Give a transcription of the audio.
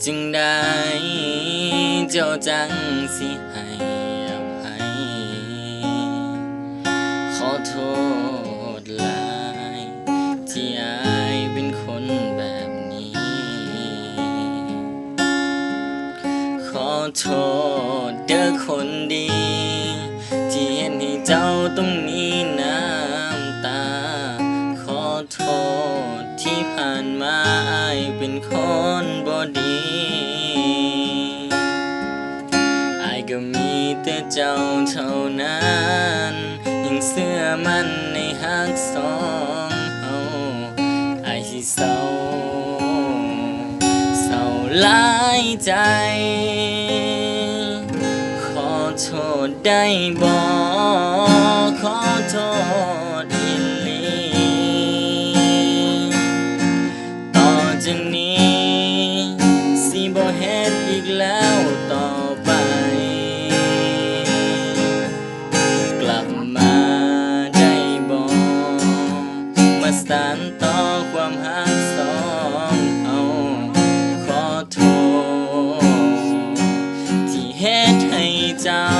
จึงได้เจ้าจังสิให้อภัยขอโทษหลายที่อายเป็นคนแบบนี้ขอโทษเด้อคนดีที่เห็นให้เจ้าต้องมีน้ำตาขอโทษที่ผ่านมาอายเป็นคนบ่ดีอายก็มีแต่เจ้าเท่านั้นยังเชื่อมั่นในฮักสองเฮาอายสิเศร้าหลายใจขอโทษได้บ่ขอโทษอีหลีต่อจากนี้สิบ่เฮ็ดอีกแล้วต่อไปกลับมาได้บ่มาสานต่อความฮักสองเฮาขอโทษที่เฮ็ดให้เจ้า